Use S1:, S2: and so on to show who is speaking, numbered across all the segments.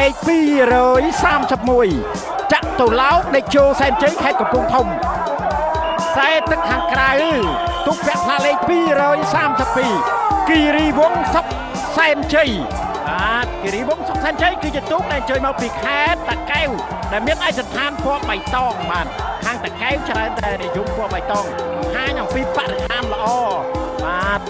S1: 231ចាក់ទៅឡោកដេកជោសែនជ័យខេត្តកំពង់ធំខ្សែទឹកខាងក្រៅទុកពាក់ផ្លាកលេខ232គិរីវង្សសុកសែនជ័យគិរីវង្សសុកសែនជ័យគឺជាទូកដែលជួយមកពីខេត្តតាកែវដែលមានឯកសណ្ឋានពណ៌បៃតងបាទខាងតាកែវច្រើនតែនិយមពណ៌បៃតងហាញអំពីបរិស្ថានល្អបាទ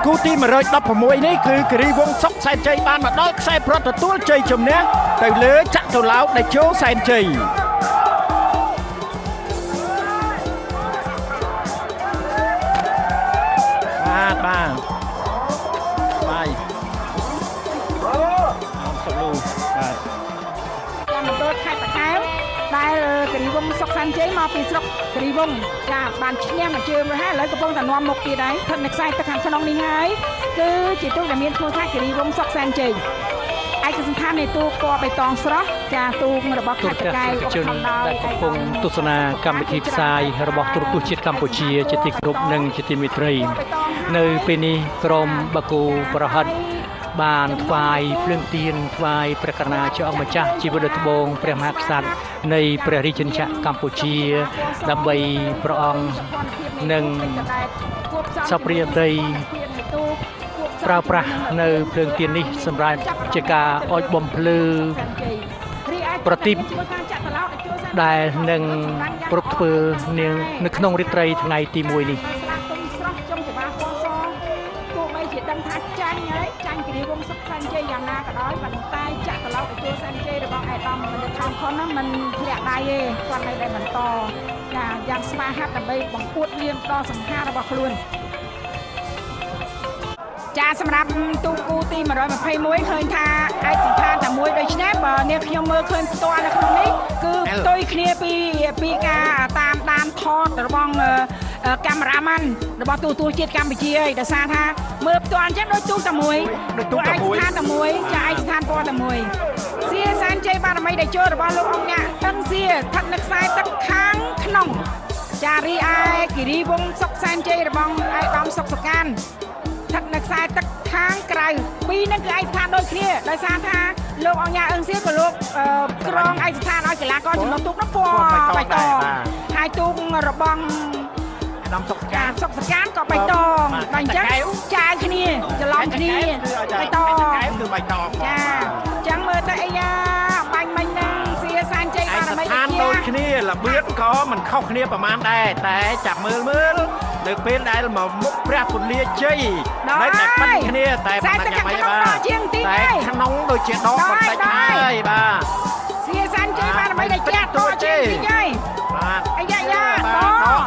S1: គូទី116នេះគឺគិរីវង្សសុកសែនជ័យបានមកដល់ខ្សែប្រត់ទទួលជ័យជំនះទៅលើចាក់ទៅឡោកដេជោសែនជ័យបាទបាទបាយសុកលូបាទតាមមណ្ឌលខេត្តតាកែវដែលគិរីវង្សសុកសែនជ័យមកពីស្រុកគិរីវង្សចាបានឈ្នះមួយជើងហើយឥឡូវកំពុងតែនាំមុខទៀតហើយស្ថិតនៅខ្សែទឹកខាងក្នុងនេះហើយគឺជាទូកដែលមានឈ្មោះថាគិរីវង្សសុកសែនជ័យឯកសណ្ឋាននៃទូកពណ៌បៃតងស្រស់ចាទូករបស់ខេត្តតាកែវដែលកំពុងទស្សនាកម្មវិធីផ្សាយរបស់ទូរទស្សន៍ជាតិកម្ពុជាជាទីគោរពនិងជាទីមេត្រីនៅពេលនេះក្រុមបាគូប្រហិតបានថ្វាយភ្លើងទៀនថ្វាយព្រះករុណាចអង្គម្ចាស់ជីវិតត្បូងព្រះមហាក្សត្រនៃព្រះរាជាណាចក្រកម្ពុជាដើម្បីព្រះអង្គនិងសព្វរាត្រីប្រើប្រាស់នៅភ្លើងទៀននេះសម្រាប់ជាការអុជបំភ្លឺប្រទីបដែលនឹងប្រពធ្វើនៅក្នុងរាត្រីថ្ងៃទី1នេះគិរីវង្សសុកសែនជ័យយ៉ាងណាក៏ដោយប៉ុន្តែចាក់ត្រឡប់ទៅសែនជ័យរបស់ឯកឧត្តមបណ្ឌិត ថនខុនហ្នឹងมันធ្លាក់ដៃទេគាត់នៅតែបន្តចាយ៉ាងស្វាហាប់ដើម្បីបង្ពួតលៀងដល់សង្ហារបស់ខ្លួនចាសម្រាប់ទូកគូទី121ឃើញថាឯកសណ្ឋានតែមួយដូច្នេះបើអ្នកខ្ញុំមើលឃើញផ្ទាល់នៅក្នុងនេះគឺផ្ទុយគ្នាពីការតាមដានថតរបស់កាមេរ៉ាម៉ាន់របស់ទូរទស្សន៍ជាតិកម្ពុជាឯដោយសារថាមើលផ្ទាល់អញ្ចឹងដូចទូកតែមួយទូកឯកសណ្ឋានតែមួយចាឯកសណ្ឋានពណ៌តែមួយសៀសែនជ័យបារមីដែលចូលរបស់លោកអង្គញាតឹងសៀស្ថិតនៅខ្សែទឹកខាងក្នុងចារីឯគិរីវង្សសុកសែនជ័យរបស់ឯកឧត្តមសុកសកានស្ថិតនៅខ្សែទឹកខាងក្រៅពីរនឹងគឺឯកស្ថានដូចគ្នាដោយសារថាលោកអង្គញាអឹងសៀក៏លោកក្រងឯកស្ថានឲ្យកីឡាករចំណុះទូកនោះពណ៌បៃតងហើយទូករបស់ដំសុកសកានក៏បៃតងតែអញ្ចឹងចាយគ្នាច្រឡំគ្នាបៃតងគឺបៃតងចាអញ្ចឹងមើលទៅអីយ៉ាបាញ់មិញហ្នឹងសៀសែនជ័យបារមីដូចគ្នារបៀបក៏មិនខុសគ្នាប្រហែលដែរតែចាប់មើលនៅពេលដែលមកមុខព្រះពលាជ័យនៅតែប៉ិនគ្នាតែមិនយ៉ាងម៉េចបាទតែក្នុងដូចជាដកបន្តិចហើយបាទសៀសែនជ័យបារមីដែលចាក់តជ័យហើយបាទអាយ៉ា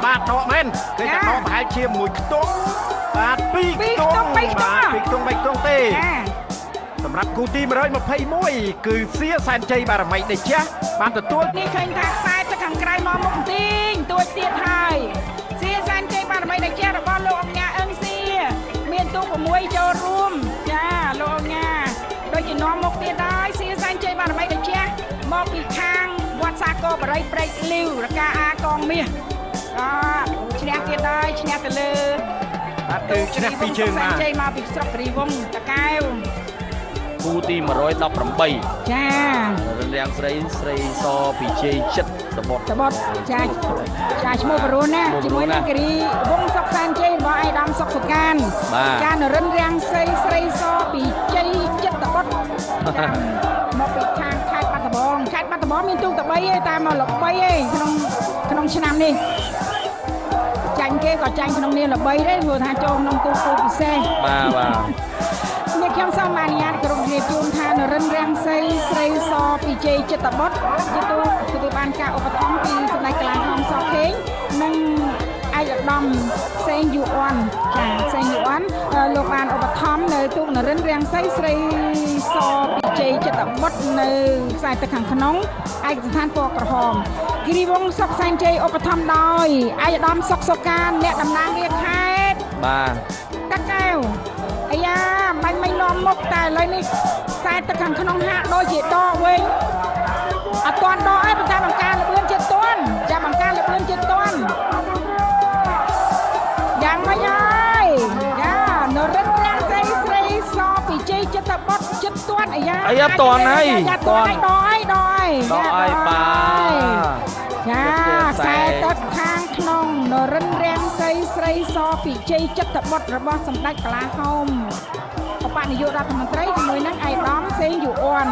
S1: បាទដកមែនគឺតែដកប្រហែលជាមួយខ្ទង់បាទ2ខ្ទង់បាទ2ខ្ទង់3ខ្ទង់ទេសម្រាប់គូទី121គឺសៀសែនជ័យបារមីដែលចាស់បានទទួលនេះឃើញថាខ្សែទៅខាងក្រៅមកមុខទីងទួចទៀតហើយសៀសែនជ័យបារមីដែលចាស់របស់លោកអង្គញាអឹងសៀមានទូក6ចូលរួមចាលោកអង្គញាដូចជានាំមុខទៀតហើយសៀសែនជ័យបារមីដែលចាស់មកពីខាងវត្តសាគរបរិយព្រែកលីវរកាអាកងមាសឈ្នះទៀតហើយឈ្នះទៅលើបាទគឺឈ្នះពីជើងមកជ័យមកពីស្រុកគិរីវង្សតាកែវគូទី118ចារាំងស្រីសពីជ័យចិត្តតបុតចាឈ្មោះបរុនណាជាមួយនឹងគិរីវង្សសុកសែនជ័យរបស់ឯកឧត្តមសុកសុកានចានរិនរាំងស្រីសពីជ័យចិត្តតបុតមកពីខាងខេត្តបាត់ដំបងមានទូកតែ3ទេតែមកល្បីទេក្នុងឆ្នាំនេះចាញ់គេក៏ចាញ់ក្នុងនាមល្បីដែរព្រោះថាចូលក្នុងទូកគូពិសេសបាទនេះខ្ញុំសូមអនុញ្ញាតក្រុមជំរាបជូនថានរិនរាំងស្រីសពីជ័យចិត្តបុត្រជាទូកទទួលបានការឧបត្ថម្ភពីសម្ដេចកន្លងហងសខេងនិងឯកឧត្តមសេងយូអនចាសេងយូអនលោកបានឧបត្ថម្ភនៅទូកនរិនរាំងស្រីសពីជ័យចិត្តបុត្រនៅខ្សែទឹកខាងក្នុងឯកសណ្ឋានពណ៌ក្រហម គិរីវងសុកសែនជ័យឧបត្ថម្ភដោយអាយដាមសុកសុកានអ្នកតំណាងរាជខេត្ត
S2: បាទ
S1: តាកែវអាយ៉ាមិននាំមុខតែឥឡូវនេះខ្សែទឹកខាងក្នុងហាក់ដូចជាដកវិញអត់ទាន់ដកឯងប៉ុន្តែបង្ការលឿនជាទាន់ចាំបង្ការលឿនជាទាន់យ៉ាងម៉េចហើយយ៉ានរិនរាំងស្រីសពីជ័យចិត្តបុតចិត្តទាន់អាយ៉ា
S2: តាន់ហើយ
S1: តាន់ហើយដកហើយ
S2: បាទ
S1: ចាខ្សែទឹកខាងក្នុងនរិនរាំងស្រីសពីជ័យចិត្តបុតរបស់សម្ដេចកលាហោមឧបនាយករដ្ឋមន្ត្រីជាមួយនឹងឯកឧត្តមសេងយូអ៊ុន